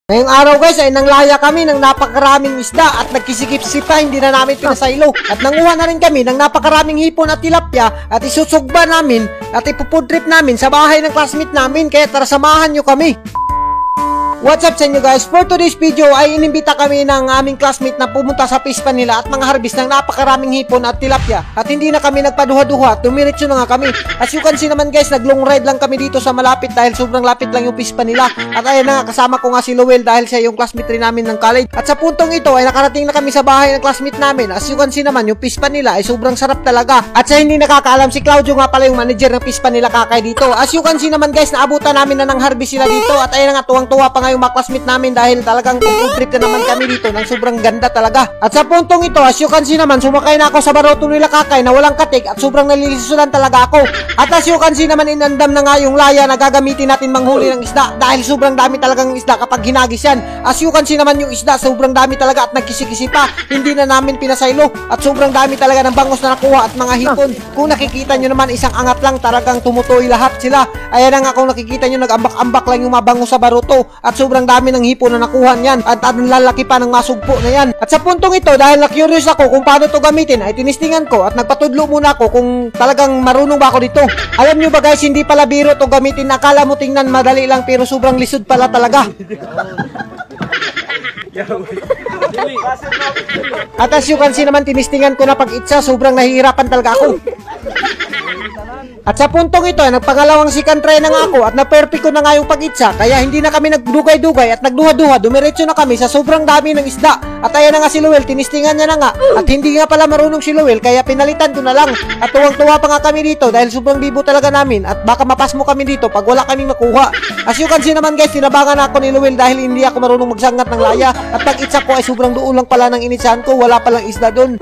Ngayong araw guys ay nanglaya kami ng napakaraming isda at nagkisikip-sip pa, hindi na namin pinasaylo. At nanguha na rin kami ng napakaraming hipon at tilapia at isusugba namin at ipufood trip namin sa bahay ng classmate namin, kaya tara samahan nyo kami. What's up sa inyo guys? For today's video ay inimbita kami ng aming classmate na pumunta sa pispan nila at mga harvest ng napakaraming hipon at tilapia. At hindi na kami nagpaduha-duha, tumiritso na nga kami. As you can see naman guys, nag-long ride lang kami dito sa malapit dahil sobrang lapit lang yung pispan nila. At ayan na nga, kasama ko nga si Lowell dahil siya yung classmate rin namin ng college. At sa puntong ito ay nakarating na kami sa bahay ng classmate namin. As you can see naman, yung pispan nila ay sobrang sarap talaga. At sa hindi nakakaalam, si Claudio nga pala yung manager ng pispan nila kakay dito. As you can see naman guys, naabutan namin na ng harvest sila dito. At ayan na nga, tuwang-tuwa pa nga yung mga classmate namin dahil talagang food trip na naman kami dito ng sobrang ganda talaga. At sa puntong ito, as you can see naman, sumakay na ako sa baroto nila kakay na walang katik at sobrang nalilisulan talaga ako. At as you can see naman, inandam na nga yung laya na gagamitin natin manghuli ng isda dahil sobrang dami talagang isda kapag hinagis yan. As you can see naman yung isda, sobrang dami talaga at nagkisi-kisi pa. Hindi na namin pinasaylo at sobrang dami talaga ng bangos na nakuha at mga hipon. Kung nakikita nyo naman, isang angat lang, talagang tumutoy lahat sila. Ayan na nga, kung nakikita nyo, nag-ambak-ambak lang yung mga bangos sa baroto at sobrang dami ng hipon na nakuha niyan at ang lalaki pa ng masugpo na yan. At sa puntong ito, dahil na-curious ako kung paano to gamitin, ay tinistingan ko at nagpatudlo muna ako kung talagang marunong ba ako dito. Alam nyo ba guys, hindi pala biro to gamitin. Akala mo tingnan madali lang pero sobrang lisod pala talaga. At as you can see naman, tinistingan ko na pag-itsa, sobrang nahihirapan talaga ako. At sa puntong ito, nagpangalawang second try na nga ako at na-perfect ko na nga yung pag-itsa, kaya hindi na kami nagdugay-dugay at nagduha-duha, dumiretso na kami sa sobrang dami ng isda. At ayan na nga si Lowell, tinistingan niya na nga at hindi nga pala marunong si Lowell, kaya pinalitan ko na lang. At tuwang-tuwa pa nga kami dito dahil sobrang bibo talaga namin at baka mapasmo kami dito pag wala kaming nakuha. As you can see naman guys, tinabangan ako ni Lowell dahil hindi ako marunong magsangat ng laya at pag-itsa ko ay sobrang doon lang pala ng initsahan ko, wala palang isda doon.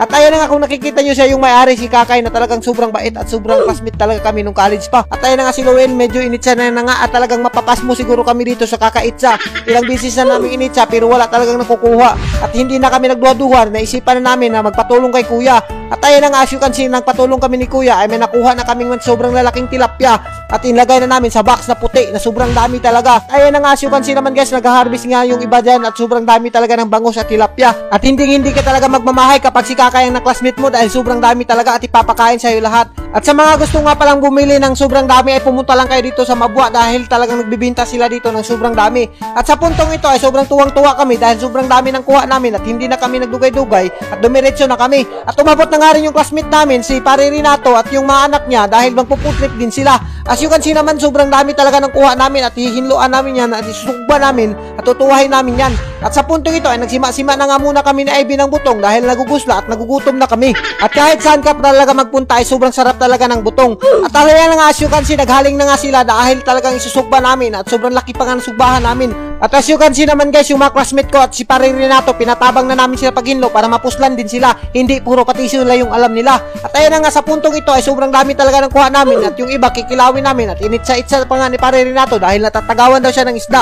At ayan na nga, kung nakikita nyo, siya yung may-ari, si Kakay, na talagang sobrang bait at sobrang classmate talaga kami nung college pa. At ayan na nga si Lowell, medyo initsa na nga at talagang mapapasmo siguro kami dito sa kakaitsa. Ilang beses na namin initsa pero wala talagang nakukuha. At hindi na kami nagduha-duha, naisipan na namin na magpatulong kay Kuya. At ayan na nga, as you can see, nagpatulong kami ni Kuya ay may nakuha na kaming sobrang lalaking tilapia at inlagay na namin sa box na puti na sobrang dami talaga. Ayan na nga, as you can see naman guys, nag-harvest nga yung iba dyan at sobrang dami talaga ng bangus at tilapia. At hindi ka talaga magmamahay kapag si Kakay ang na-classmate mo dahil sobrang dami talaga at ipapakain sa'yo lahat. At sa mga gusto nga palang bumili ng sobrang dami ay pumunta lang kayo dito sa Mabua dahil talagang nagbibinta sila dito ng sobrang dami. At sa puntong ito ay sobrang tuwang-tuwa kami dahil sobrang dami ng kuha namin at hindi na kami nagdugay-dugay at dumiretso na kami. At umabot na nga rin yung classmate namin, si Pare Renato at yung mga anak niya dahil magpuputrip din sila. As you can see naman, sobrang dami talaga ng kuha namin at hihinluan namin yan at isusugba namin at tutuwahin namin yan. At sa puntong ito ay nagsima-sima na nga muna kami ni Ivy ng butong dahil nagugusla at nagugutom na kami. At kahit saan ka talaga magpunta ay sobrang sarap talaga ng butong. At ayan na nga, as you can see, naghaling na nga sila dahil talagang isusugba namin at sobrang laki pa nga ng sugbahan namin. At as you can see naman guys, yung mga classmate ko at si Pare Renato, pinatabang na namin sila paghinlo para mapuslan din sila. Hindi puro patisyo nila yung alam nila. At ayan na nga, sa puntong ito ay sobrang dami talaga ng kuha namin at yung iba kikilawin namin at initsa-itsa pa nga ni Pare Renato dahil natatagawan daw siya ng isda.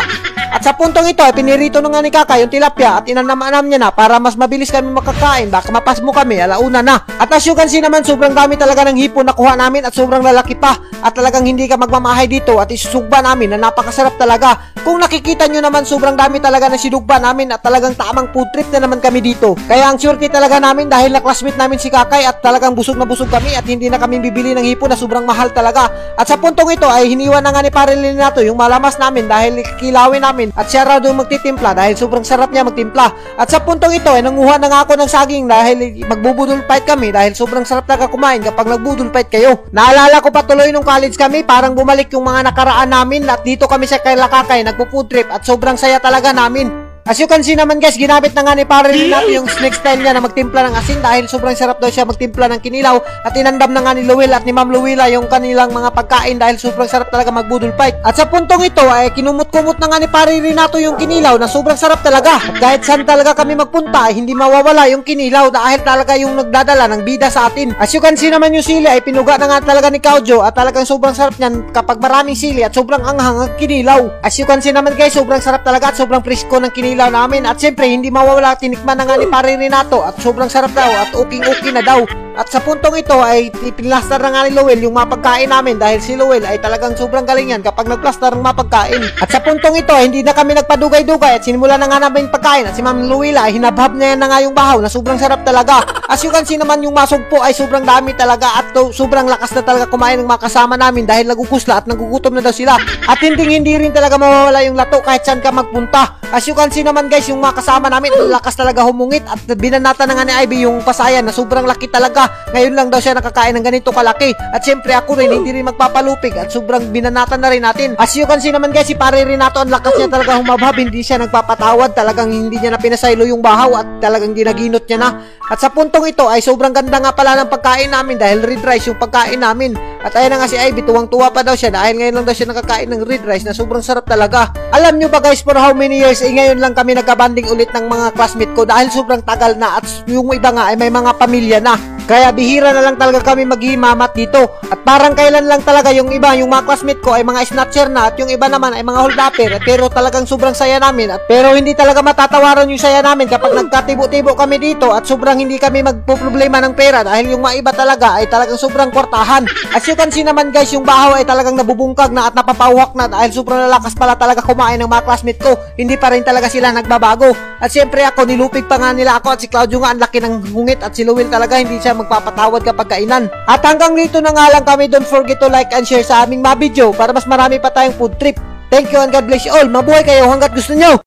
At sa puntong ito ay pinirito na nga ni Kakay yung tilapia at inanam-anam niya na para mas mabilis kami makakain, baka mapasmo kami, alauna na. At as you can see naman, sobrang dami talaga ng hipon na kuha namin at sobrang lalaki pa at talagang hindi ka magmamahay dito at isusugba namin na napakasarap talaga. Kung nakikita nyo naman, sobrang dami talaga na sinugba namin at talagang tamang food trip na naman kami dito. Kaya ang surety talaga namin dahil na classmate namin si Kakay at talagang busog na busog kami at hindi na kami bibili ng hipon na sobrang mahal talaga. At sa puntong ito ay hiniwan na nga ni Pare Renato yung malamas namin dahil kilawin namin at siya raw doon magtitimpla dahil sobrang sarap niya magtimpla. At sa puntong ito ay nanguha na nga ako ng saging dahil magbubudol fight kami dahil sobrang sarap talaga kumain kapag nagbudol fight kayo. Naalala ko pa tuloy nung college kami, parang bumalik yung mga nakaraan namin at dito kami sa Kakay nagpo-food trip at sobrang saya talaga namin. As you can see naman guys, ginamit na nga ni Pare Renato yung snake style niya na magtimpla ng asin dahil sobrang sarap daw siya magtimpla ng kinilaw at inandam na nga ni Lowell at ni Ma'am Luwila yung kanilang mga pagkain dahil sobrang sarap talaga magbudol fight. At sa puntong ito ay kinumot-kumot na nga ni Pare Renato yung kinilaw na sobrang sarap talaga. At kahit saan talaga kami magpunta ay hindi mawawala yung kinilaw dahil talaga yung nagdadala ng bida sa atin. As you can see naman, yung sili ay pinuga na nga talaga ni Claudio at talagang sobrang sarap niyan kapag maraming sili at sobrang anghang ang kinilaw. As you can see naman guys, sobrang sarap talaga at sobrang presko ng kinilaw ilaw namin. At syempre, hindi mawawala, tinikman na nga ni Pare Renato at sobrang sarap daw at okay na daw. At sa puntong ito ay pinlastar na nga ni Lowell yung mga pagkain namin dahil si Lowell ay talagang sobrang galing yan kapag nagplastar ng mga pagkain. At sa puntong ito ay hindi na kami nagpadugay-dugay at sinimula na nga namin pagkain at si Ma'am Luwila ay hinabhab na yan na nga yung bahaw na sobrang sarap talaga. As you can see naman yung masugpo ay sobrang dami talaga at sobrang lakas na talaga kumain ng mga kasama namin dahil nagugusla at nagugutom na daw sila. At hindi rin talaga mawawala yung lato kahit saan ka magpunta. As you can see naman guys, yung mga kasama namin ang lakas talaga humungit at binanata na nga ni Ivy yung pasayan na sobrang laki talaga. Ngayon lang daw siya nakakain ng ganito kalaki. At syempre ako rin hindi rin magpapalupig at sobrang binanata na rin natin. As you can see naman guys, si Pare Renato ang lakas niya talaga humabhab, hindi siya nagpapatawad, talagang hindi niya na pinasaylo yung bahaw at talagang ginaginot niya na. At sa puntong ito ay sobrang ganda nga pala ng pagkain namin dahil red rice yung pagkain namin. At ayun na nga si Ivy, tuwang-tuwa pa daw siya dahil ngayon lang daw siya nakakain ng red rice na sobrang sarap talaga. Alam nyo ba guys, for how many years ngayon lang kami nagkabanding ulit ng mga classmate ko dahil sobrang tagal na at yung iba nga ay may mga pamilya na. Kaya bihira na lang talaga kami maghimamat dito. At parang kailan lang talaga yung iba, yung mga classmate ko ay mga snatcher na at yung iba naman ay mga hold-upper. Pero talagang sobrang saya namin. Pero hindi talaga matatawaran yung saya namin kapag nagkatibo-tibo kami dito at sobrang hindi kami magpo-problema ng pera dahil yung mga iba talaga ay talagang sobrang kwartahan. As you can see naman guys, yung bahaw ay talagang nabubungkag na at napapauhak na dahil sobrang lalakas pala talaga kumain ng mga classmate ko. Hindi pa rin talaga sila nagbabago. At syempre ako, nilupig pa nga nila ako at si Claudio nga ang laki ng hungit at si Lowell talaga hindi siya magpapatawad kapag kainan. At hanggang dito na nga lang kami. Don't forget to like and share sa aming mga video para mas marami pa tayong food trip. Thank you and God bless you all. Mabuhay kayo hanggat gusto nyo.